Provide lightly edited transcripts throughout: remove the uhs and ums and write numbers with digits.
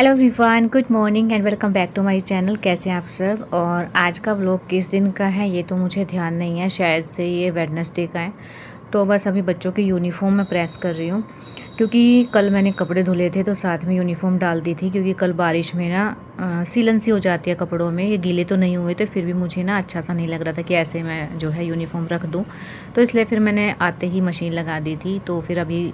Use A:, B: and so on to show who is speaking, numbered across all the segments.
A: Hello everyone, good morning and welcome back to my channel. कैसे हैं आप सब। और आज का व्लॉग किस दिन का है ये तो मुझे ध्यान नहीं है, शायद से ये वेडनेसडे का है। तो बस अभी बच्चों की यूनिफॉर्म मैं प्रेस कर रही हूँ, क्योंकि कल मैंने कपड़े धुले थे तो साथ में यूनिफॉर्म डाल दी थी। क्योंकि कल बारिश में ना सीलन सी हो जाती है कपड़ों में, ये गीले तो नहीं हुए थे फिर भी मुझे ना अच्छा सा नहीं लग रहा था कि ऐसे मैं जो है यूनिफॉर्म रख दूँ। तो इसलिए फिर मैंने आते ही मशीन लगा दी थी। तो फिर अभी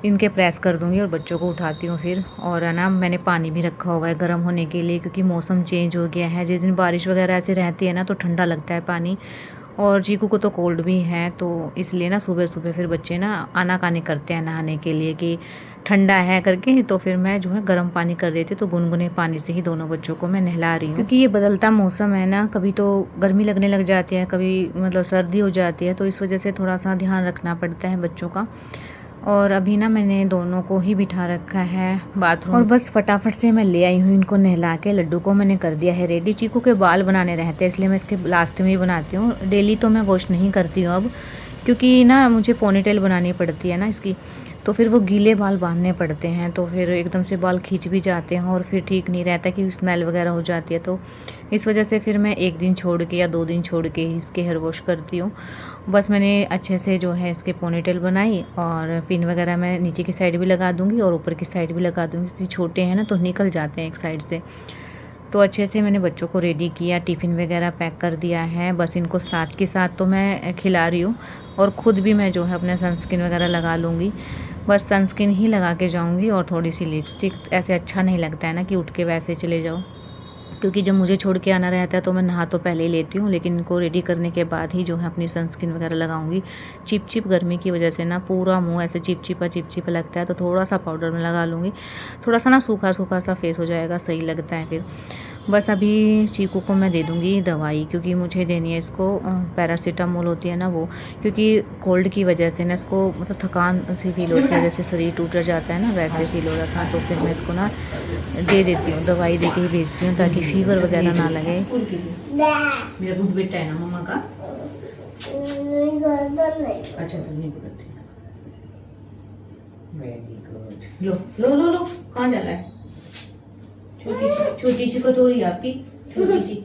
A: इनके प्रेस कर दूंगी और बच्चों को उठाती हूँ फिर। और है ना, मैंने पानी भी रखा हुआ है गर्म होने के लिए, क्योंकि मौसम चेंज हो गया है। जिस दिन बारिश वगैरह ऐसे रहती है ना तो ठंडा लगता है पानी, और चीकू को तो कोल्ड भी है। तो इसलिए ना सुबह सुबह फिर बच्चे ना आनाकानी करते हैं नहाने के लिए कि ठंडा है करके। तो फिर मैं जो है गर्म पानी कर देती हूँ, तो गुनगुने पानी से ही दोनों बच्चों को मैं नहला रही हूँ। क्योंकि ये बदलता मौसम है ना, कभी तो गर्मी लगने लग जाती है, कभी मतलब सर्दी हो जाती है, तो इस वजह से थोड़ा सा ध्यान रखना पड़ता है बच्चों का। और अभी ना मैंने दोनों को ही बिठा रखा है बाथरूम, और बस फटाफट से मैं ले आई हूँ इनको नहला के। लड्डू को मैंने कर दिया है रेडी। चीकू के बाल बनाने रहते हैं इसलिए मैं इसके लास्ट में ही बनाती हूँ। डेली तो मैं वॉश नहीं करती हूँ अब, क्योंकि ना मुझे पोनीटेल बनानी पड़ती है ना इसकी, तो फिर वो गीले बाल बांधने पड़ते हैं, तो फिर एकदम से बाल खींच भी जाते हैं और फिर ठीक नहीं रहता कि स्मेल वगैरह हो जाती है। तो इस वजह से फिर मैं एक दिन छोड़ के या 2 दिन छोड़ के ही इसके हेयर वॉश करती हूँ। बस मैंने अच्छे से जो है इसके पोनीटेल बनाई, और पिन वगैरह मैं नीचे की साइड भी लगा दूँगी और ऊपर की साइड भी लगा दूँगी, क्योंकि छोटे हैं ना तो निकल जाते हैं एक साइड से। तो अच्छे से मैंने बच्चों को रेडी किया, टिफ़िन वगैरह पैक कर दिया है। बस इनको साथ के साथ तो मैं खिला रही हूँ, और ख़ुद भी मैं जो है अपने सनस्क्रीन वगैरह लगा लूँगी। बस सनस्क्रीन ही लगा के जाऊँगी और थोड़ी सी लिपस्टिक। ऐसे अच्छा नहीं लगता है ना कि उठ के वैसे चले जाओ, क्योंकि जब मुझे छोड़ के आना रहता है तो मैं नहा तो पहले ही लेती हूँ, लेकिन इनको रेडी करने के बाद ही जो है अपनी सनस्क्रीन वगैरह लगाऊंगी। चिपचिप गर्मी की वजह से ना पूरा मुंह ऐसे चिपचिपा लगता है, तो थोड़ा सा पाउडर में लगा लूँगी। थोड़ा सा ना सूखा सूखा सा फेस हो जाएगा, सही लगता है फिर। बस अभी चीकू को मैं दे दूँगी दवाई, क्योंकि मुझे देनी है इसको पैरासीटामोल होती है ना वो, क्योंकि कोल्ड की वजह से ना इसको मतलब थकान सी फील होती है, जैसे शरीर टूट जाता है ना वैसे फील हो रहा था। तो फिर मैं इसको ना दे देती हूँ, दवाई दे के ही भेजती हूँ, ताकि फीवर वगैरह ना लगे।
B: मेरा गुड बेटा है ना मम्मा का। अच्छा तो नहीं करती। Very good. लो लो लो लो, कहाँ जा रहा है? छोटी सी कटोरी आपकी, छोटी सी।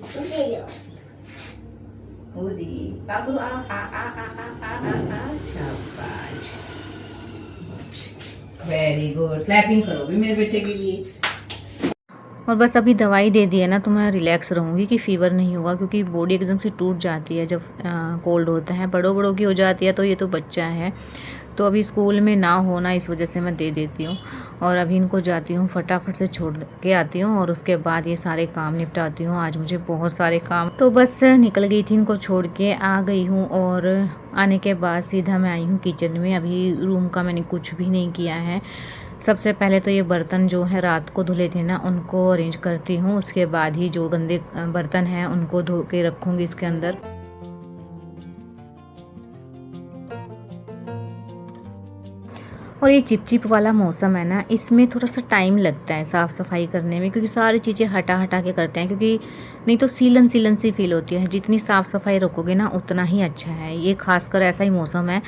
B: पागल आ आ आ आ आ आ आ, शाबाश। वेरी गुड, क्लैपिंग करो भी मेरे बेटे के लिए।
A: और बस अभी दवाई दे दी है ना तो मैं रिलैक्स रहूँगी कि फ़ीवर नहीं होगा, क्योंकि बॉडी एकदम से टूट जाती है जब कोल्ड होता है। बड़ों बड़ों की हो जाती है, तो ये तो बच्चा है, तो अभी स्कूल में ना होना इस वजह से मैं दे देती हूँ। और अभी इनको जाती हूँ फटाफट से छोड़ के आती हूँ, और उसके बाद ये सारे काम निपटाती हूँ। आज मुझे बहुत सारे काम, तो बस निकल गई थी, इनको छोड़ के आ गई हूँ। और आने के बाद सीधा मैं आई हूँ किचन में। अभी रूम का मैंने कुछ भी नहीं किया है। सबसे पहले तो ये बर्तन जो है रात को धुले थे ना उनको अरेंज करती हूँ, उसके बाद ही जो गंदे बर्तन हैं उनको धो के रखूँगी इसके अंदर। और ये चिपचिप वाला मौसम है ना, इसमें थोड़ा सा टाइम लगता है साफ़ सफाई करने में, क्योंकि सारी चीज़ें हटा हटा के करते हैं, क्योंकि नहीं तो सीलन सीलन सी फील होती है। जितनी साफ़ सफाई रखोगे ना उतना ही अच्छा है। ये खासकर ऐसा ही मौसम है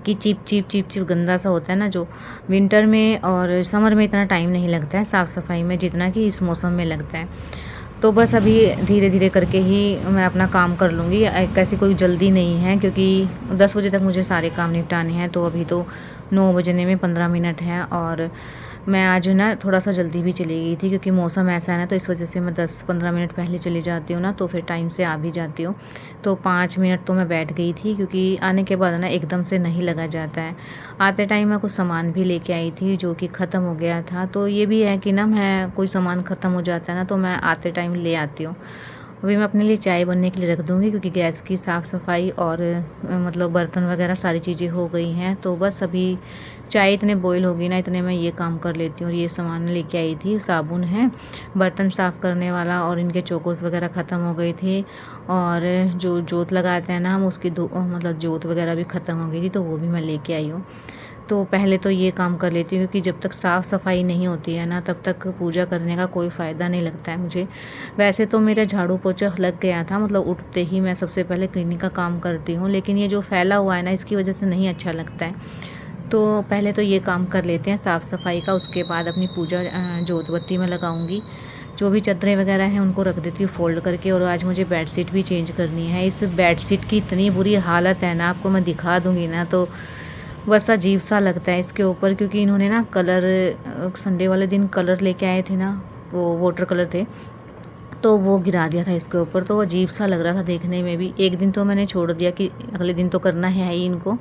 A: कि चिप गंदा सा होता है ना, जो विंटर में और समर में इतना टाइम नहीं लगता है साफ़ सफाई में जितना कि इस मौसम में लगता है। तो बस अभी धीरे धीरे करके ही मैं अपना काम कर लूँगी, ऐसी कोई जल्दी नहीं है, क्योंकि 10 बजे तक मुझे सारे काम निपटाने हैं। तो अभी तो 9 बजने में 15 मिनट हैं, और मैं आज ना थोड़ा सा जल्दी भी चली गई थी, क्योंकि मौसम ऐसा है ना, तो इस वजह से मैं 10-15 मिनट पहले चली जाती हूँ ना, तो फिर टाइम से आ भी जाती हूँ। तो 5 मिनट तो मैं बैठ गई थी, क्योंकि आने के बाद ना एकदम से नहीं लगा जाता है। आते टाइम मैं कुछ सामान भी लेके आई थी जो कि ख़त्म हो गया था। तो ये भी है कि ना, मैं कोई सामान ख़त्म हो जाता है ना तो मैं आते टाइम ले आती हूँ। अभी मैं अपने लिए चाय बनने के लिए रख दूँगी, क्योंकि गैस की साफ़ सफाई और मतलब बर्तन वगैरह सारी चीज़ें हो गई हैं। तो बस अभी चाय इतने बॉईल होगी ना, इतने मैं ये काम कर लेती हूँ। और ये सामान लेके आई थी, साबुन है, बर्तन साफ़ करने वाला, और इनके चोकोस वगैरह ख़त्म हो गए थे। और जो जोत लगाते हैं ना हम, उसकी मतलब जोत वगैरह भी ख़त्म हो गई थी, तो वो भी मैं लेके आई हूँ। तो पहले तो ये काम कर लेती हूँ, क्योंकि जब तक साफ़ सफाई नहीं होती है ना तब तक पूजा करने का कोई फ़ायदा नहीं लगता है मुझे। वैसे तो मेरा झाड़ू पोछा लग गया था, मतलब उठते ही मैं सबसे पहले क्लीनिंग का काम करती हूँ, लेकिन ये जो फैला हुआ है ना इसकी वजह से नहीं अच्छा लगता है। तो पहले तो ये काम कर लेते हैं साफ़ सफाई का, उसके बाद अपनी पूजा जोत बत्ती में लगाऊंगी। जो भी चादरें वगैरह हैं उनको रख देती हूँ फ़ोल्ड करके। और आज मुझे बेडशीट भी चेंज करनी है। इस बेडशीट की इतनी बुरी हालत है ना, आपको मैं दिखा दूँगी ना तो बस अजीब सा लगता है इसके ऊपर, क्योंकि इन्होंने ना कलर संडे वाले दिन कलर लेके आए थे ना, वो वाटर कलर थे, तो वो गिरा दिया था इसके ऊपर। तो अजीब सा लग रहा था देखने में भी। एक दिन तो मैंने छोड़ दिया कि अगले दिन तो करना है ही इनको,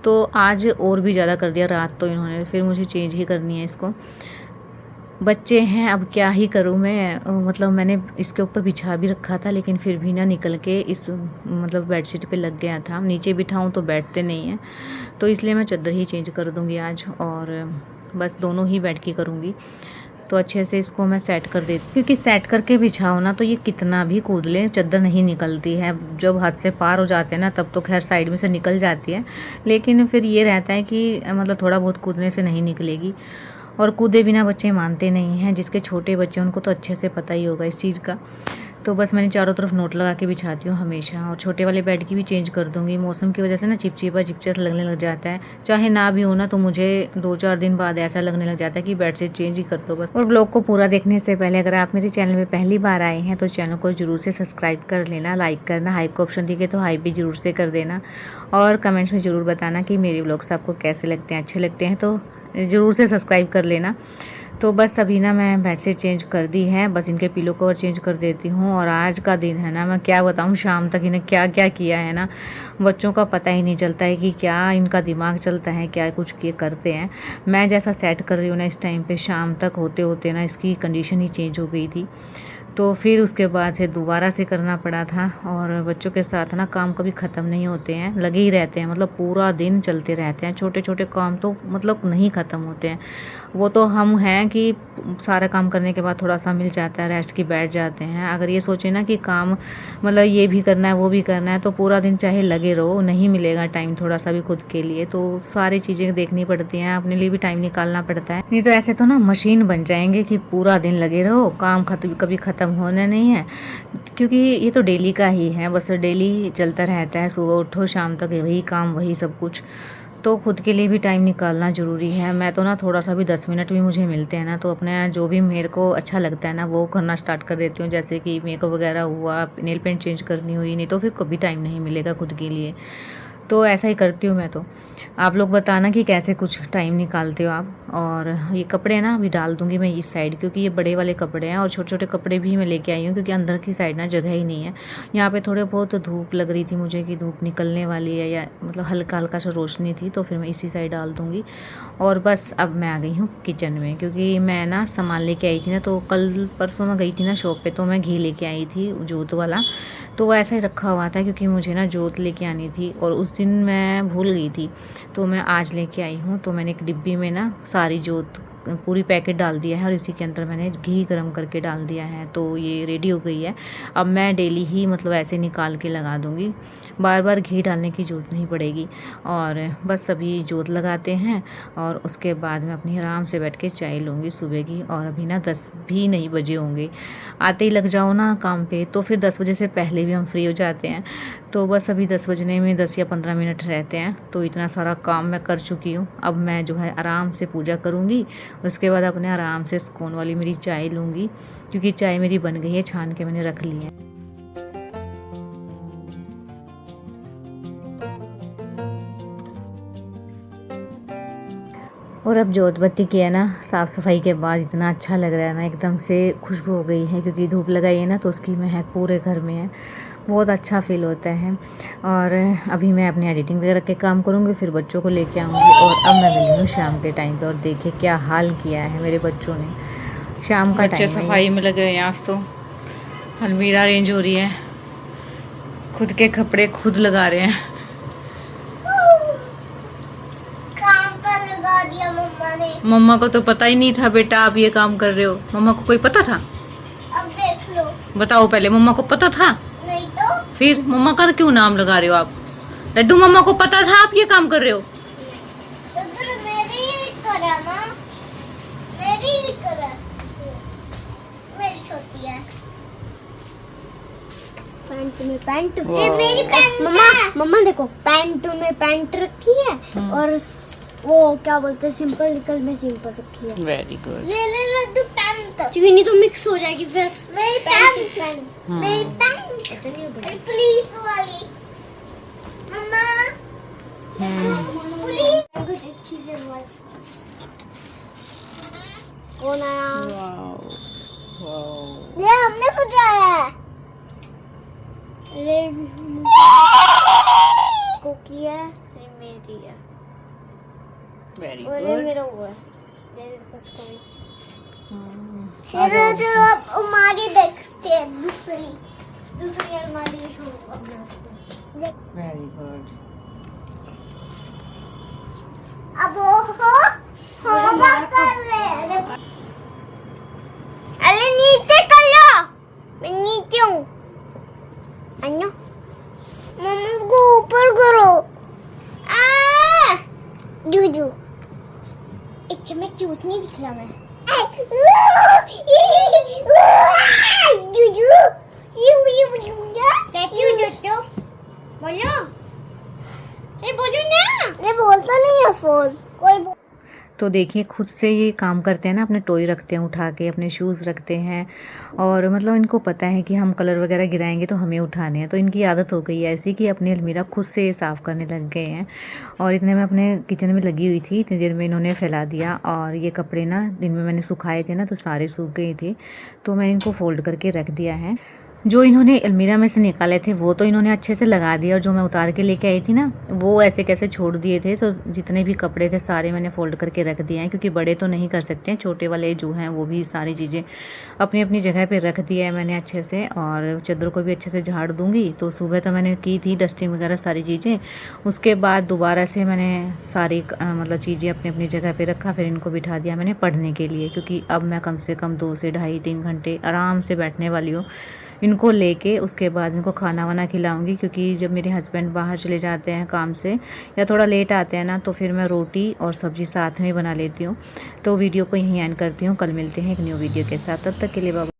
A: तो आज और भी ज़्यादा कर दिया रात तो इन्होंने। फिर मुझे चेंज ही करनी है इसको। बच्चे हैं, अब क्या ही करूँ मैं। मतलब मैंने इसके ऊपर बिछा भी रखा था, लेकिन फिर भी ना निकल के इस मतलब बेडशीट पे लग गया था। नीचे बिठाऊँ तो बैठते नहीं हैं, तो इसलिए मैं चादर ही चेंज कर दूँगी आज, और बस दोनों ही बेड की करूँगी। तो अच्छे से इसको मैं सेट कर देती, क्योंकि सेट करके बिछाओ ना तो ये कितना भी कूद ले चादर नहीं निकलती है। जब हाथ से पार हो जाते हैं ना तब तो खैर साइड में से निकल जाती है, लेकिन फिर ये रहता है कि मतलब थोड़ा बहुत कूदने से नहीं निकलेगी। और कूदे बिना बच्चे मानते नहीं हैं। जिसके छोटे बच्चे उनको तो अच्छे से पता ही होगा इस चीज़ का। तो बस मैंने चारों तरफ नोट लगा के बिछाती हूँ हमेशा। और छोटे वाले बेड की भी चेंज कर दूँगी। मौसम की वजह से ना चिपचिपा लगने लग जाता है। चाहे ना भी हो ना तो मुझे 2-4 दिन बाद ऐसा लगने लग जाता है कि बेडशीट चेंज ही कर दो बस। और ब्लॉग को पूरा देखने से पहले अगर आप मेरे चैनल में पहली बार आए हैं तो चैनल को ज़रूर से सब्सक्राइब कर लेना, लाइक करना, हाइप का ऑप्शन दिखे तो हाइप भी ज़रूर से कर देना, और कमेंट्स में ज़रूर बताना कि मेरे ब्लॉग्स आपको कैसे लगते हैं। अच्छे लगते हैं तो ज़रूर से सब्सक्राइब कर लेना। तो बस अभी ना मैं बेडशीट चेंज कर दी है, बस इनके पिलो कवर चेंज कर देती हूँ। और आज का दिन है ना, मैं क्या बताऊँ, शाम तक इन्हें क्या क्या किया है ना, बच्चों का पता ही नहीं चलता है कि क्या इनका दिमाग चलता है, क्या कुछ किए करते हैं। मैं जैसा सेट कर रही हूँ ना इस टाइम पे, शाम तक होते होते ना इसकी कंडीशन ही चेंज हो गई थी। तो फिर उसके बाद से दोबारा से करना पड़ा था। और बच्चों के साथ ना काम कभी ख़त्म नहीं होते हैं, लगे ही रहते हैं, मतलब पूरा दिन चलते रहते हैं। छोटे छोटे काम तो मतलब नहीं ख़त्म होते हैं। वो तो हम हैं कि सारा काम करने के बाद थोड़ा सा मिल जाता है रेस्ट की, बैठ जाते हैं। अगर ये सोचे ना कि काम मतलब ये भी करना है वो भी करना है, तो पूरा दिन चाहे लगे रहो नहीं मिलेगा टाइम थोड़ा सा भी खुद के लिए। तो सारी चीज़ें देखनी पड़ती हैं, अपने लिए भी टाइम निकालना पड़ता है। नहीं तो ऐसे तो ना मशीन बन जाएंगे कि पूरा दिन लगे रहो, काम कभी ख़त्म होना नहीं है। क्योंकि ये तो डेली का ही है, बस डेली चलता रहता है। सुबह उठो शाम तक वही काम वही सब कुछ। तो खुद के लिए भी टाइम निकालना ज़रूरी है। मैं तो ना थोड़ा सा भी 10 मिनट भी मुझे मिलते हैं ना तो अपने जो भी मेरे को अच्छा लगता है ना वो करना स्टार्ट कर देती हूँ। जैसे कि मेकअप वगैरह हुआ, नेल पेंट चेंज करनी हुई, नहीं तो फिर कभी टाइम नहीं मिलेगा खुद के लिए। तो ऐसा ही करती हूँ मैं तो। आप लोग बताना कि कैसे कुछ टाइम निकालते हो आप। और ये कपड़े ना अभी डाल दूँगी मैं इस साइड, क्योंकि ये बड़े वाले कपड़े हैं। और छोटे छोटे कपड़े भी मैं लेके आई हूँ, क्योंकि अंदर की साइड ना जगह ही नहीं है। यहाँ पे थोड़े बहुत धूप लग रही थी मुझे कि धूप निकलने वाली है, या मतलब हल्का हल्का सा रोशनी थी, तो फिर मैं इसी साइड डाल दूँगी। और बस अब मैं आ गई हूँ किचन में, क्योंकि मैं ना सामान लेके आई थी ना, तो कल परसों मैं गई थी ना शॉप पे, तो मैं घी लेके आई थी जोत वाला। तो वो ऐसा ही रखा हुआ था, क्योंकि मुझे ना जोत लेके आनी थी और उस दिन मैं भूल गई थी, तो मैं आज लेके आई हूँ। तो मैंने एक डिब्बी में ना सारी जोत पूरी पैकेट डाल दिया है, और इसी के अंदर मैंने घी गरम करके डाल दिया है। तो ये रेडी हो गई है। अब मैं डेली ही मतलब ऐसे निकाल के लगा दूँगी, बार बार घी डालने की ज़रूरत नहीं पड़ेगी। और बस अभी जोत लगाते हैं, और उसके बाद मैं अपनी आराम से बैठ के चाय लूँगी सुबह की। और अभी ना 10 भी नहीं बजे होंगे। आते ही लग जाओ ना काम पे तो फिर 10 बजे से पहले भी हम फ्री हो जाते हैं। तो बस अभी 10 बजने में 10 या 15 मिनट रहते हैं। तो इतना सारा काम मैं कर चुकी हूँ। अब मैं जो है आराम से पूजा करूँगी, उसके बाद अपने आराम से सुकून वाली मेरी चाय लूँगी, क्योंकि चाय मेरी बन गई है, छान के मैंने रख ली है। और अब जोत बत्ती किया ना साफ़ सफाई के बाद इतना अच्छा लग रहा है ना, एकदम से खुशबू हो गई है, क्योंकि धूप लगाई है ना तो उसकी महक पूरे घर में है। बहुत अच्छा फील होता है। और अभी मैं अपनी एडिटिंग वगैरह के काम करूँगी, फिर बच्चों को लेके आऊँगी। और अब मैं मिली हूँ शाम के टाइम पे, और देखिए क्या हाल किया है मेरे बच्चों ने। शाम का
B: बच्चे
A: टाइम
B: सफाई में लगे हैं। आज तो अलमीरा अरेंज हो रही है, खुद के कपड़े खुद लगा रहे हैं। मम्मा को तो पता ही नहीं था बेटा आप ये काम कर रहे हो। मम्मा को कोई पता था?
C: अब देख लो।
B: बताओ पहले, मम्मा को पता था?
C: नहीं तो
B: फिर मम्मा का क्यों नाम लगा रहे हो आप? लड्डू मम्मा को पता था आप ये काम कर रहे हो?
C: उधर मेरी ही करा ना, मेरी ही करा, मेरी छोटी है। पैंट में पैंट, ये मेरी पैंट। मम्मा मम्मा देखो पैंट में पैंट रखी है, और वो क्या बोलते हैं सिंपल, कल में सिंपल रखी है।
B: Very good.
C: ले ले ले पैंट, चीनी तो मिक्स हो जाएगी फिर। मेरी पैंट, मेरी पैंट पुलिस वाली मम्मा, पुलिस कुछ अच्छी से बस। कौन आया? ये हमने सजाया है। ये कुकी है, ये मेरी है।
B: वेरी
C: और ये
B: गुड।
C: मेरा हुआ है। फिर जो अब अलमारी देखते हैं, दूसरी अलमारी
B: वेरी गुड।
C: अब वो होमवर्क कर रहे हैं। अरे नीचे कर लो, मैं नीचे हूँ। अन्ना मम्मी को ऊपर करो। जूजू अच्छा मैं क्यूट नहीं दिख रहा मैं। जूजू चाचू चाचू बोलो, ये बोलो ना। ये बोलता नहीं है फोन कोई।
A: तो देखिए खुद से ये काम करते हैं ना, अपने टॉय रखते हैं उठा के, अपने शूज़ रखते हैं, और मतलब इनको पता है कि हम कलर वगैरह गिराएंगे तो हमें उठाने हैं, तो इनकी आदत हो गई है ऐसी कि अपनी अलमीरा खुद से साफ़ करने लग गए हैं। और इतने में अपने किचन में लगी हुई थी, इतनी देर में इन्होंने फैला दिया। और ये कपड़े ना दिन में मैंने सुखाए थे ना, तो सारे सूख गए थे, तो मैंने इनको फ़ोल्ड करके रख दिया है। जो इन्होंने अलमीरा में से निकाले थे वो तो इन्होंने अच्छे से लगा दिया, और जो मैं उतार के लेके आई थी ना वो ऐसे कैसे छोड़ दिए थे। तो जितने भी कपड़े थे सारे मैंने फ़ोल्ड करके रख दिए हैं, क्योंकि बड़े तो नहीं कर सकते हैं, छोटे वाले जो हैं वो भी सारी चीज़ें अपनी अपनी जगह पे रख दिया है मैंने अच्छे से। और चादर को भी अच्छे से झाड़ दूँगी। तो सुबह तो मैंने की थी डस्टिंग वगैरह सारी चीज़ें, उसके बाद दोबारा से मैंने सारी मतलब चीज़ें अपनी अपनी जगह पर रखा। फिर इनको बिठा दिया मैंने पढ़ने के लिए, क्योंकि अब मैं कम से कम 2 से ढाई 3 घंटे आराम से बैठने वाली हूँ इनको लेके। उसके बाद इनको खाना वाना खिलाऊंगी, क्योंकि जब मेरे हस्बैंड बाहर चले जाते हैं काम से या थोड़ा लेट आते हैं ना, तो फिर मैं रोटी और सब्ज़ी साथ में बना लेती हूँ। तो वीडियो को यहीं एंड करती हूँ, कल मिलते हैं एक न्यू वीडियो के साथ, तब तक के लिए बाय।